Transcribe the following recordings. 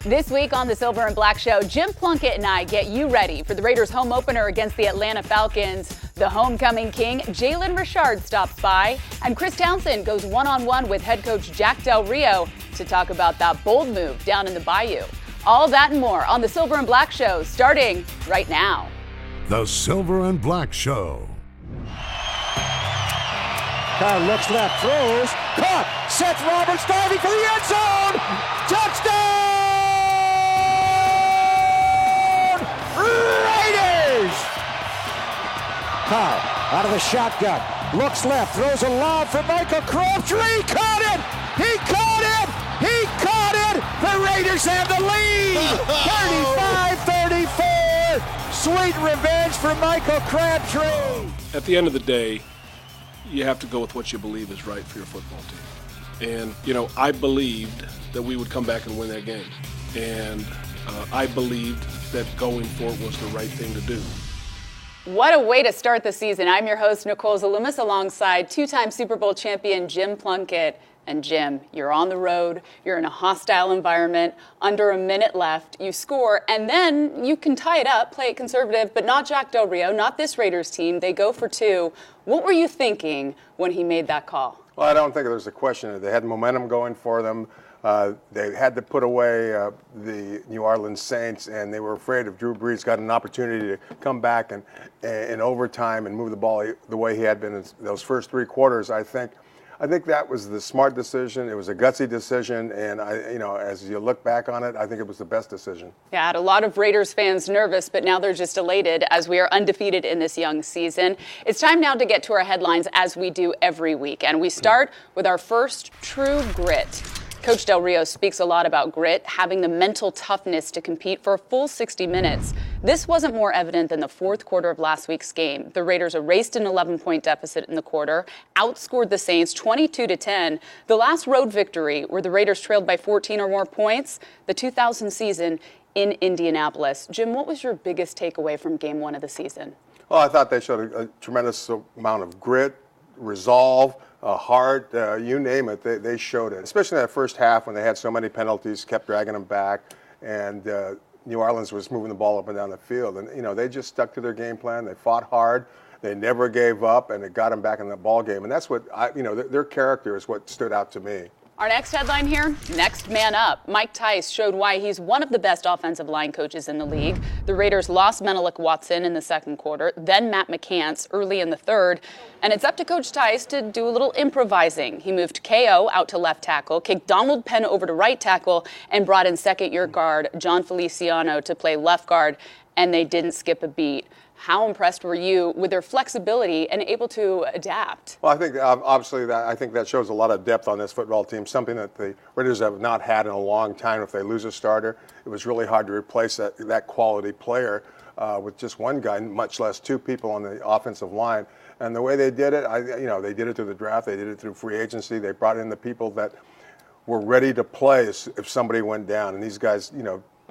This week on the Silver and Black Show, Jim Plunkett and I get you ready for the Raiders' home opener against the Atlanta Falcons. The homecoming king, Jalen Richard, stops by, and Chris Townsend goes one-on-one with head coach Jack Del Rio to talk about that bold move down in the Bayou. All that and more on the Silver and Black Show, starting right now. The Silver and Black Show. Carr looks left, throws, caught, Seth Roberts diving for the end zone, touchdown! Raiders! Carr out of the shotgun, looks left, throws a lob for Michael Crabtree, caught it! He caught it! He caught it! The Raiders have the lead! 35-34! Sweet revenge for Michael Crabtree! At the end of the day, you have to go with what you believe is right for your football team. And, I believed that we would come back and win that game. And I believed that going for it was the right thing to do. What a way to start the season. I'm your host, Nicole Zalumis, alongside two-time Super Bowl champion Jim Plunkett. And Jim, you're on the road, you're in a hostile environment, under a minute left, you score, and then you can tie it up, play it conservative, but not Jack Del Rio, not this Raiders team. They go for two. What were you thinking when he made that call? Well, I don't think there's a question. They had momentum going for them. They had to put away the New Orleans Saints, and they were afraid if Drew Brees got an opportunity to come back and in overtime and move the ball the way he had been in those first three quarters. I think that was the smart decision. It was a gutsy decision, and as you look back on it, I think it was the best decision. Yeah, had a lot of Raiders fans nervous, but now they're just elated as we are undefeated in this young season. It's time now to get to our headlines as we do every week, and we start with our first true grit. Coach Del Rio speaks a lot about grit, having the mental toughness to compete for a full 60 minutes. This wasn't more evident than the fourth quarter of last week's game. The Raiders erased an 11-point deficit in the quarter, outscored the Saints 22-10. The last road victory, where the Raiders trailed by 14 or more points, the 2000 season in Indianapolis. Jim, what was your biggest takeaway from game one of the season? Well, I thought they showed a tremendous amount of grit, resolve, heart, you name it, they showed it. Especially in that first half when they had so many penalties, kept dragging them back, and New Orleans was moving the ball up and down the field. And, they just stuck to their game plan. They fought hard. They never gave up, and it got them back in the ball game. And that's what, their character is what stood out to me. Our next headline here, next man up. Mike Tice showed why he's one of the best offensive line coaches in the league. The Raiders lost Menelik Watson in the second quarter, then Matt McCants early in the third. And it's up to Coach Tice to do a little improvising. He moved KO out to left tackle, kicked Donald Penn over to right tackle, and brought in second-year guard John Feliciano to play left guard, and they didn't skip a beat. How impressed were you with their flexibility and able to adapt? Well, I think obviously that shows a lot of depth on this football team, something that the Raiders have not had in a long time. If they lose a starter, it was really hard to replace that quality player with just one guy, much less two people on the offensive line. And the way they did it, they did it through the draft, they did it through free agency. They brought in the people that were ready to play if somebody went down. And these guys,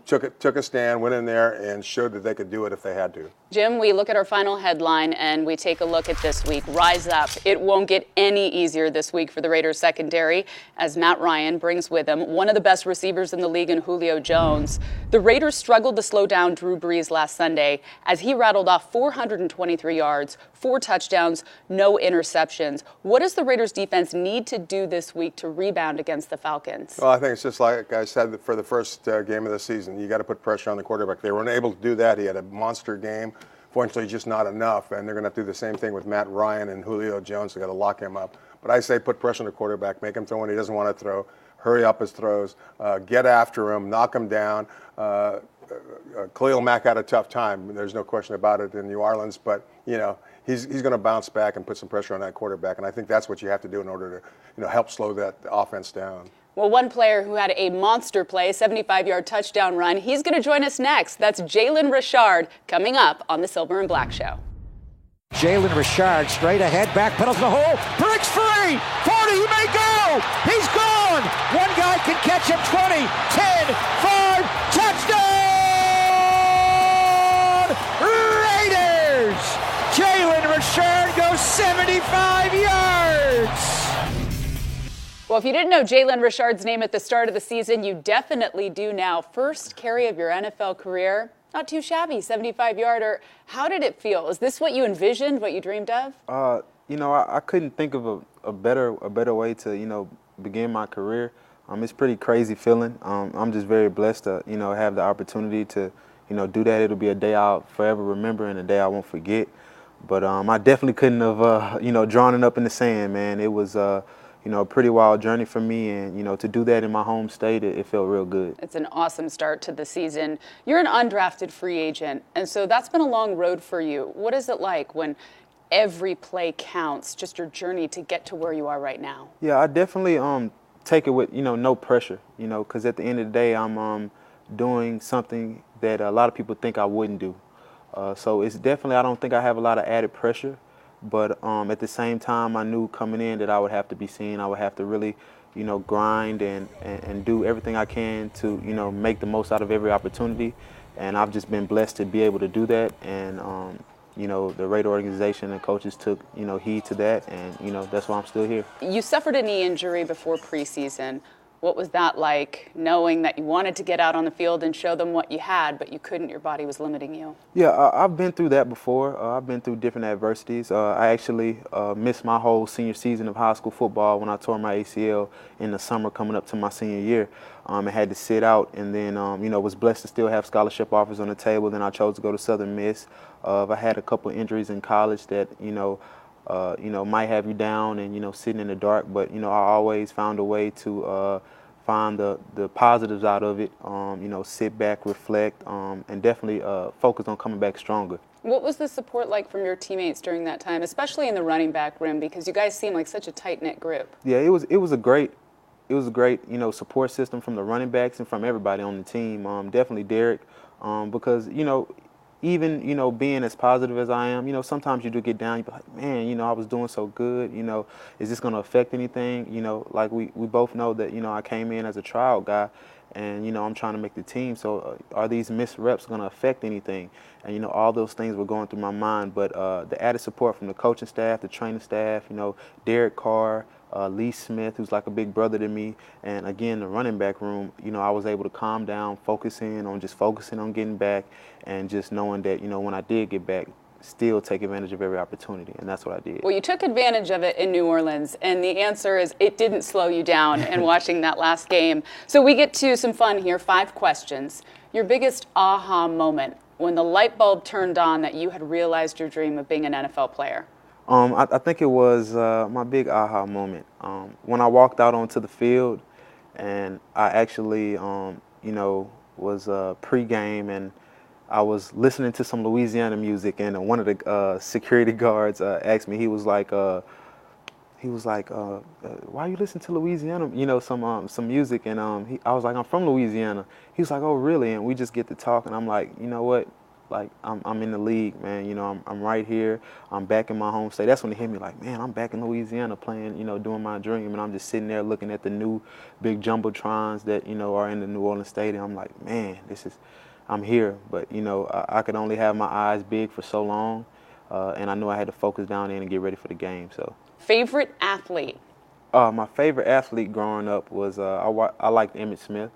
took a stand, went in there, and showed that they could do it if they had to. Jim, we look at our final headline and we take a look at this week. Rise up. It won't get any easier this week for the Raiders secondary as Matt Ryan brings with him one of the best receivers in the league in Julio Jones. The Raiders struggled to slow down Drew Brees last Sunday as he rattled off 423 yards, 4 touchdowns, no interceptions. What does the Raiders defense need to do this week to rebound against the Falcons? Well, I think it's just like I said for the first game of the season. You got to put pressure on the quarterback. They weren't able to do that. He had a monster game. Fortunately, just not enough, and they're going to have to do the same thing with Matt Ryan and Julio Jones. They've got to lock him up. But I say put pressure on the quarterback, make him throw when he doesn't want to throw, hurry up his throws, get after him, knock him down. Khalil Mack had a tough time. There's no question about it in New Orleans, but, he's going to bounce back and put some pressure on that quarterback, and I think that's what you have to do in order to, help slow that offense down. Well, one player who had a monster play, 75-yard touchdown run, he's going to join us next. That's Jalen Richard coming up on the Silver and Black Show. Jalen Richard straight ahead, backpedals the hole, breaks free, 40, he may go, he's gone, one guy can catch him, 20, 10, 5, touchdown, Raiders! Jalen Richard goes 75 yards! Well, if you didn't know Jalen Richard's name at the start of the season, you definitely do now. First carry of your NFL career, not too shabby, 75-yarder. How did it feel? Is this what you envisioned, what you dreamed of? I couldn't think of a better way to, begin my career. It's a pretty crazy feeling. I'm just very blessed to, have the opportunity to, do that. It'll be a day I'll forever remember and a day I won't forget. But I definitely couldn't have, drawn it up in the sand, man. It was, a pretty wild journey for me. And, to do that in my home state, it felt real good. It's an awesome start to the season. You're an undrafted free agent, and so that's been a long road for you. What is it like when every play counts, just your journey to get to where you are right now? Yeah, I definitely take it with, no pressure, because at the end of the day, I'm doing something that a lot of people think I wouldn't do. So it's definitely, I don't think I have a lot of added pressure, but at the same time, I knew coming in that I would have to be seen. I would have to really, grind and do everything I can to, make the most out of every opportunity. And I've just been blessed to be able to do that. And, the Raider organization and coaches took, heed to that. And, that's why I'm still here. You suffered a knee injury before preseason. What was that like, knowing that you wanted to get out on the field and show them what you had, but you couldn't, your body was limiting you? Yeah, I've been through that before. I've been through different adversities. I actually missed my whole senior season of high school football when I tore my ACL in the summer coming up to my senior year. I had to sit out and then, was blessed to still have scholarship offers on the table. Then I chose to go to Southern Miss. I had a couple injuries in college that, might have you down and, sitting in the dark. But, I always found a way to find the positives out of it, sit back, reflect, and definitely focus on coming back stronger. What was the support like from your teammates during that time, especially in the running back room, because you guys seem like such a tight-knit group? Yeah, it was a great support system from the running backs and from everybody on the team. Definitely Derek, because, even, being as positive as I am, sometimes you do get down, you be like, man, I was doing so good, is this going to affect anything? Like we both know that, I came in as a trial guy and, I'm trying to make the team. So are these missed reps going to affect anything? And, all those things were going through my mind. But the added support from the coaching staff, the training staff, Derek Carr, Lee Smith, who's like a big brother to me, and again, the running back room, I was able to calm down, focusing on getting back, and just knowing that, when I did get back, still take advantage of every opportunity, and that's what I did. Well, you took advantage of it in New Orleans, and the answer is it didn't slow you down in watching that last game. So we get to some fun here, 5 questions. Your biggest aha moment when the light bulb turned on that you had realized your dream of being an NFL player? I think it was my big aha moment when I walked out onto the field, and I actually, was pregame, and I was listening to some Louisiana music, and one of the security guards asked me. He was like, "Why you listen to Louisiana? Some music?" And I was like, "I'm from Louisiana." He was like, "Oh, really?" And we just get to talk, and I'm like, "You know what? Like, I'm in the league, man. I'm right here. I'm back in my home state." That's when it hit me like, man, I'm back in Louisiana playing, doing my dream. And I'm just sitting there looking at the new big jumbotrons that, are in the New Orleans Stadium. I'm like, man, I'm here. But, I could only have my eyes big for so long. And I knew I had to focus down in and get ready for the game. So. Favorite athlete? My favorite athlete growing up was, I liked Emmitt Smith.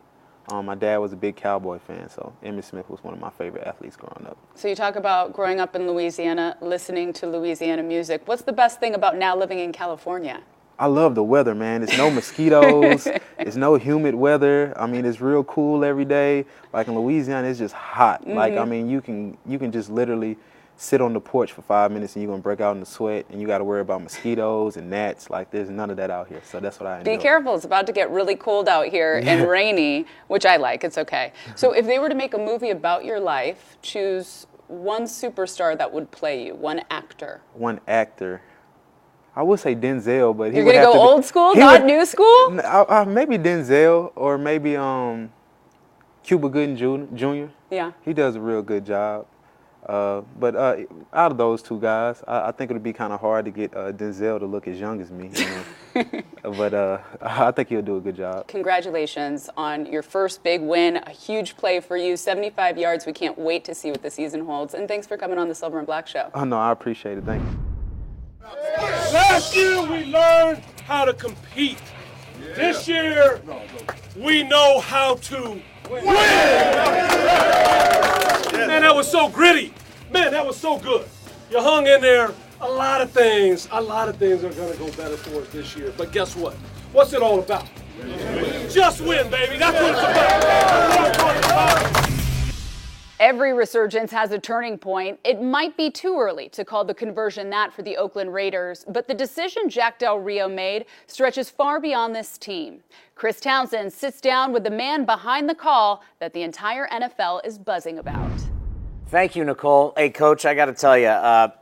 My dad was a big Cowboy fan, so Emmitt Smith was one of my favorite athletes growing up. So you talk about growing up in Louisiana, listening to Louisiana music. What's the best thing about now living in California? I love the weather, man. It's no mosquitoes. It's no humid weather. I mean, it's real cool every day. Like in Louisiana, it's just hot. Mm-hmm. Like, I mean, you can just literally sit on the porch for 5 minutes and you're going to break out in the sweat, and you got to worry about mosquitoes and gnats. Like, there's none of that out here. So that's what I enjoy. Be careful. It's about to get really cold out here and rainy, which I like. It's okay. So if they were to make a movie about your life, choose one superstar that would play you, one actor. One actor. I would say Denzel, but you're going to go old school, not new school? Maybe Denzel, or maybe Cuba Gooding Jr. Yeah. He does a real good job. But out of those two guys, I think it would be kind of hard to get Denzel to look as young as me. But I think he'll do a good job. Congratulations on your first big win, a huge play for you, 75 yards. We can't wait to see what the season holds. And thanks for coming on the Silver and Black Show. Oh, no, I appreciate it. Thank you. Last year we learned how to compete. This year, we know how to win. Man, that was so gritty. Man, that was so good. You hung in there. A lot of things are going to go better for us this year. But guess what? What's it all about? Just win, baby. That's what it's about. Every resurgence has a turning point. It might be too early to call the conversion that for the Oakland Raiders, but the decision Jack Del Rio made stretches far beyond this team. Chris Townsend sits down with the man behind the call that the entire NFL is buzzing about. Thank you, Nicole. Hey, Coach, I got to tell you,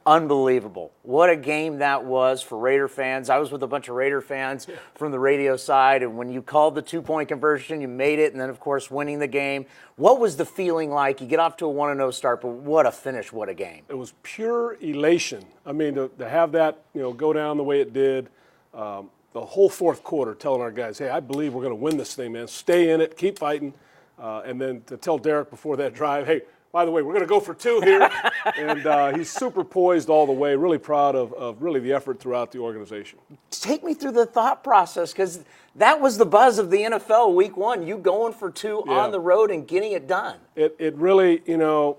unbelievable. What a game that was for Raider fans. I was with a bunch of Raider fans from the radio side, and when you called the two-point conversion, you made it, and then, of course, winning the game. What was the feeling like? You get off to a 1-0 start, but what a finish, what a game. It was pure elation. I mean, to have that, go down the way it did, the whole fourth quarter telling our guys, hey, I believe we're going to win this thing, man. Stay in it, keep fighting. And then to tell Derek before that drive, hey, by the way, we're going to go for two here. And he's super poised all the way. Really proud of really the effort throughout the organization. Take me through the thought process, because that was the buzz of the NFL week one, you going for two on the road and getting it done. It really, I don't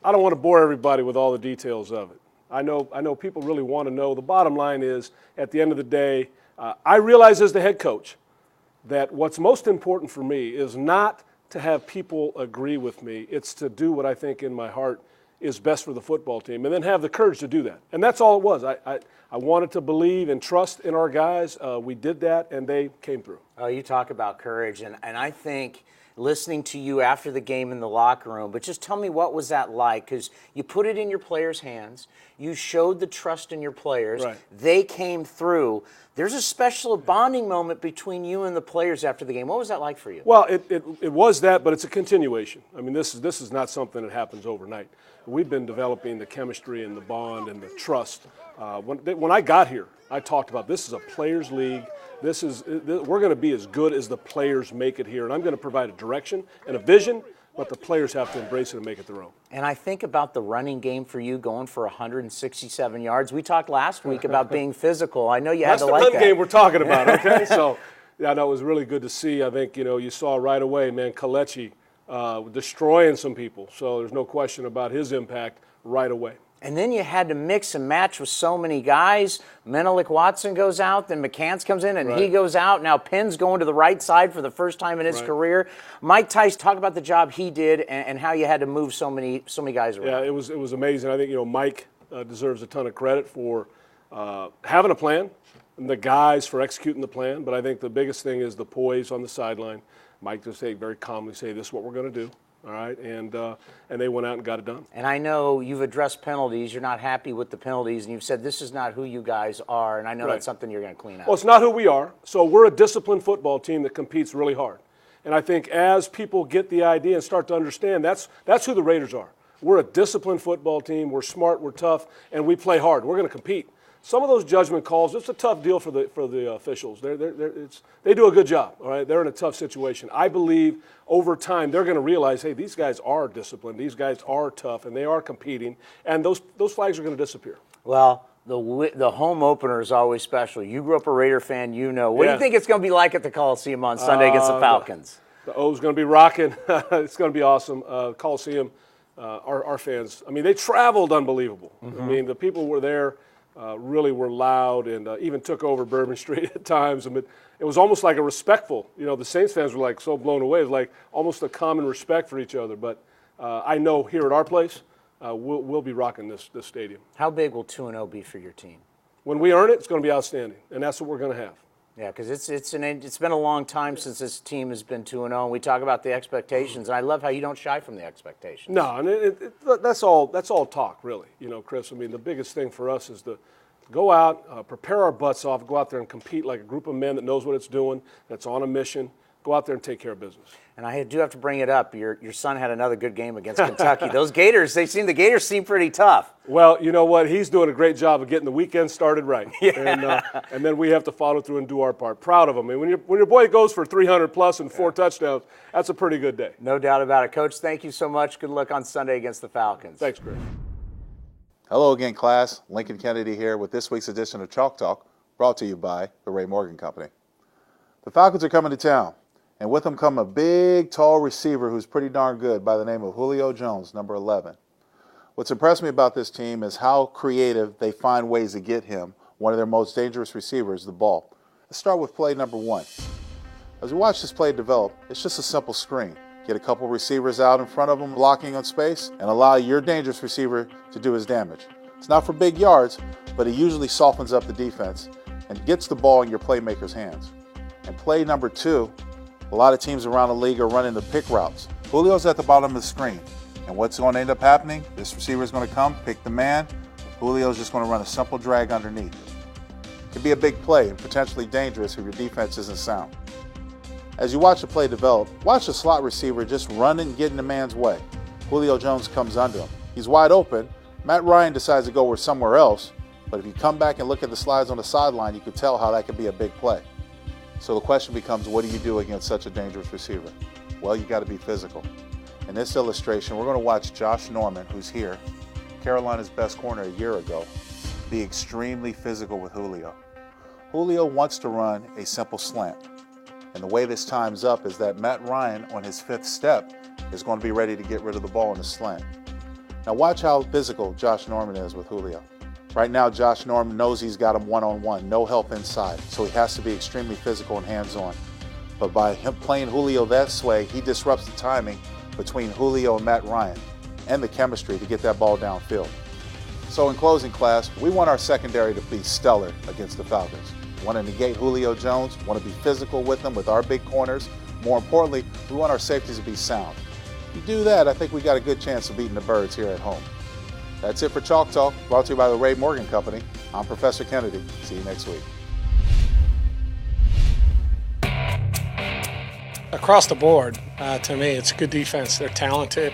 want to bore everybody with all the details of it. I know people really want to know. The bottom line is, at the end of the day, I realize as the head coach that what's most important for me is not to have people agree with me. It's to do what I think in my heart is best for the football team, and then have the courage to do that. And that's all it was. I wanted to believe and trust in our guys. We did that, and they came through. Oh, you talk about courage, and I think listening to you after the game in the locker room, but just tell me, what was that like? Because you put it in your players' hands. You showed the trust in your players. Right. They came through. There's a special bonding moment between you and the players after the game. What was that like for you? Well, it was that, but it's a continuation. I mean, this is not something that happens overnight. We've been developing the chemistry and the bond and the trust. When I got here, I talked about this is a players' league. We're going to be as good as the players make it here, and I'm going to provide a direction and a vision, but the players have to embrace it and make it their own. And I think about the running game for you, going for 167 yards. We talked last week about being physical. I know you had to like that. That's the run game we're talking about, okay? So, yeah, that was really good to see. I think, you saw right away, man, Kalechi destroying some people. So there's no question about his impact right away. And then you had to mix and match with so many guys. Menelik Watson goes out, then McCants comes in, and he goes out. Now Penn's going to the right side for the first time in his career. Mike Tice, talk about the job he did and how you had to move so many guys around. Yeah, it was amazing. I think Mike deserves a ton of credit for having a plan, and the guys for executing the plan. But I think the biggest thing is the poise on the sideline. Mike just very calmly say, "This is what we're going to do." All right, and they went out and got it done. And I know you've addressed penalties. You're not happy with the penalties, and you've said this is not who you guys are, and I know that's something you're going to clean up. Well, it's not who we are. So we're a disciplined football team that competes really hard. And I think as people get the idea and start to understand, that's who the Raiders are. We're a disciplined football team. We're smart, we're tough, and we play hard. We're going to compete. Some of those judgment calls, it's a tough deal for the officials. They do a good job, all right? They're in a tough situation. I believe over time they're going to realize, hey, these guys are disciplined, these guys are tough, and they are competing, and those flags are going to disappear. Well, the home opener is always special. You grew up a Raider fan, What do you think it's going to be like at the Coliseum on Sunday against the Falcons? The O's going to be rocking. It's going to be awesome. Coliseum, our fans, I mean, they traveled unbelievable. I mean, the people were there. Really were loud and even took over Bourbon Street at times. I mean, it was almost like a respectful, the Saints fans were like so blown away. It was like almost a common respect for each other. But I know here at our place, we'll be rocking this stadium. How big will 2-0 be for your team? When we earn it, it's going to be outstanding, and that's what we're going to have. Yeah, because it's been a long time since this team has been 2-0, and we talk about the expectations, and I love how you don't shy from the expectations. No, and that's all talk, really. Chris, I mean, the biggest thing for us is to go out, prepare our butts off, go out there and compete like a group of men that knows what it's doing, that's on a mission. Go out there and take care of business. And I do have to bring it up. Your son had another good game against Kentucky. Those Gators, the Gators seem pretty tough. Well, you know what? He's doing a great job of getting the weekend started right. Yeah. And then we have to follow through and do our part. Proud of him. I mean, when your boy goes for 300+ and 4 touchdowns, that's a pretty good day. No doubt about it. Coach, thank you so much. Good luck on Sunday against the Falcons. Thanks, Chris. Hello again, class. Lincoln Kennedy here with this week's edition of Chalk Talk, brought to you by the Ray Morgan Company. The Falcons are coming to town, and with them come a big, tall receiver who's pretty darn good by the name of Julio Jones, number 11. What's impressed me about this team is how creative they find ways to get him, one of their most dangerous receivers, the ball. Let's start with play number 1. As we watch this play develop, it's just a simple screen. Get a couple receivers out in front of him blocking on space and allow your dangerous receiver to do his damage. It's not for big yards, but it usually softens up the defense and gets the ball in your playmaker's hands. And play number 2, a lot of teams around the league are running the pick routes. Julio's at the bottom of the screen. And what's going to end up happening? This receiver is going to come, pick the man. Julio's just going to run a simple drag underneath. It could be a big play and potentially dangerous if your defense isn't sound. As you watch the play develop, watch the slot receiver just run and get in the man's way. Julio Jones comes under him. He's wide open. Matt Ryan decides to go somewhere else, but if you come back and look at the slides on the sideline, you can tell how that could be a big play. So the question becomes, what do you do against such a dangerous receiver? Well, you got to be physical. In this illustration, we're going to watch Josh Norman, who's here, Carolina's best corner a year ago, be extremely physical with Julio. Julio wants to run a simple slant. And the way this times up is that Matt Ryan, on his 5th step, is going to be ready to get rid of the ball in the slant. Now watch how physical Josh Norman is with Julio. Right now, Josh Norman knows he's got him one-on-one, no help inside, so he has to be extremely physical and hands-on. But by him playing Julio that way, he disrupts the timing between Julio and Matt Ryan and the chemistry to get that ball downfield. So in closing, class, we want our secondary to be stellar against the Falcons. We want to negate Julio Jones, want to be physical with them with our big corners. More importantly, we want our safeties to be sound. If you do that, I think we got a good chance of beating the Birds here at home. That's it for Chalk Talk, brought to you by the Ray Morgan Company. I'm Professor Kennedy. See you next week. Across the board, to me, it's good defense. They're talented.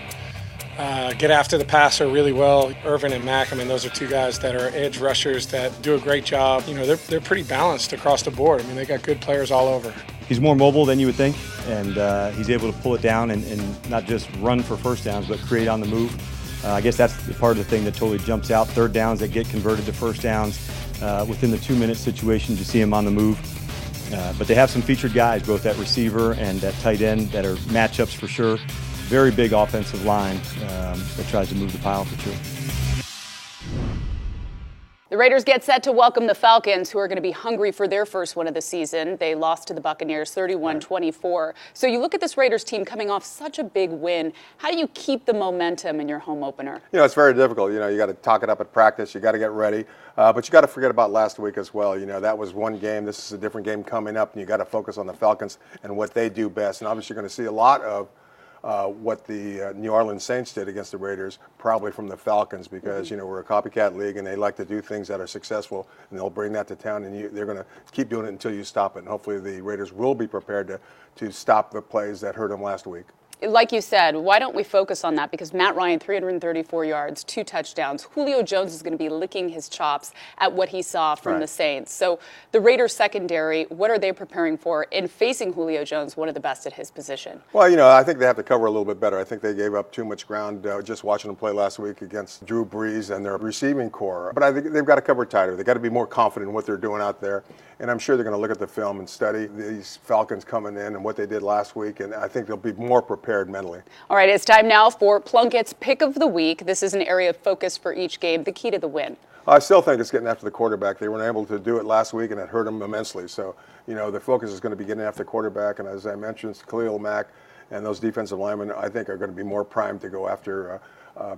Get after the passer really well. Irvin and Mack, I mean, those are 2 guys that are edge rushers that do a great job. You know, they're pretty balanced across the board. I mean, they got good players all over. He's more mobile than you would think, and he's able to pull it down and not just run for first downs, but create on the move. I guess that's the part of the thing that totally jumps out. 3rd downs that get converted to first downs. Within the 2-minute situation, you see him on the move. But they have some featured guys, both at receiver and at tight end, that are matchups for sure. Very big offensive line that tries to move the pile for sure. The Raiders get set to welcome the Falcons, who are going to be hungry for their first win of the season. They lost to the Buccaneers 31-24. So you look at this Raiders team coming off such a big win. How do you keep the momentum in your home opener? You know, it's very difficult. You know, you got to talk it up at practice. You got to get ready. But you got to forget about last week as well. You know, that was one game. This is a different game coming up, and you got to focus on the Falcons and what they do best. And obviously you're going to see a lot of what the New Orleans Saints did against the Raiders, probably from the Falcons, because, you know, we're a copycat league and they like to do things that are successful, and they'll bring that to town, and they're going to keep doing it until you stop it. And hopefully the Raiders will be prepared to stop the plays that hurt them last week. Like you said, why don't we focus on that? Because Matt Ryan, 334 yards, 2 touchdowns. Julio Jones is going to be licking his chops at what he saw from the Saints. So the Raiders secondary, what are they preparing for in facing Julio Jones, one of the best at his position? Well, you know, I think they have to cover a little bit better. I think they gave up too much ground just watching them play last week against Drew Brees and their receiving core. But I think they've got to cover tighter. They've got to be more confident in what they're doing out there. And I'm sure they're going to look at the film and study these Falcons coming in and what they did last week. And I think they'll be more prepared mentally. All right, it's time now for Plunkett's Pick of the Week. This is an area of focus for each game, the key to the win. I still think it's getting after the quarterback. They weren't able to do it last week, and it hurt them immensely. So, you know, the focus is going to be getting after the quarterback. And as I mentioned, Khalil Mack and those defensive linemen, I think, are going to be more primed to go after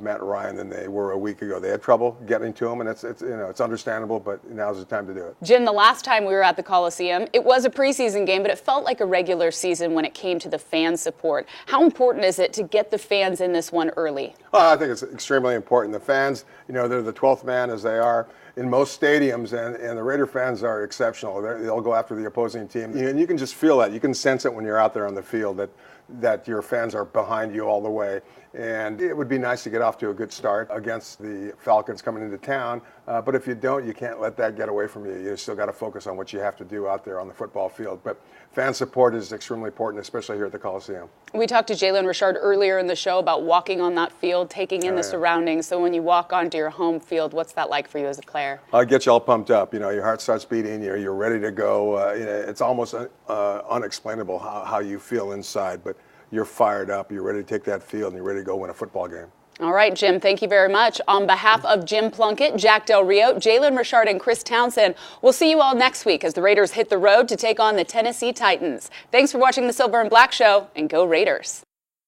Matt Ryan than they were a week ago. They had trouble getting to him, and it's understandable, but now's the time to do it. Jim, the last time we were at the Coliseum, it was a preseason game, but it felt like a regular season when it came to the fan support. How important is it to get the fans in this one early? Well, I think it's extremely important. The fans, you know, they're the 12th man as they are in most stadiums, and the Raider fans are exceptional. They'll go after the opposing team. And you can just feel that. You can sense it when you're out there on the field that that your fans are behind you all the way. And it would be nice to get off to a good start against the Falcons coming into town. But if you don't, you can't let that get away from you. You still got to focus on what you have to do out there on the football field. But fan support is extremely important, especially here at the Coliseum. We talked to Jalen Richard earlier in the show about walking on that field, taking in the surroundings. So when you walk onto your home field, what's that like for you as a player? It gets you all pumped up. Your heart starts beating. You're ready to go. It's almost unexplainable how you feel inside. But you're fired up, you're ready to take that field, and you're ready to go win a football game. All right, Jim, thank you very much. On behalf of Jim Plunkett, Jack Del Rio, Jalen Richard, and Chris Townsend, we'll see you all next week as the Raiders hit the road to take on the Tennessee Titans. Thanks for watching the Silver and Black Show, and go Raiders.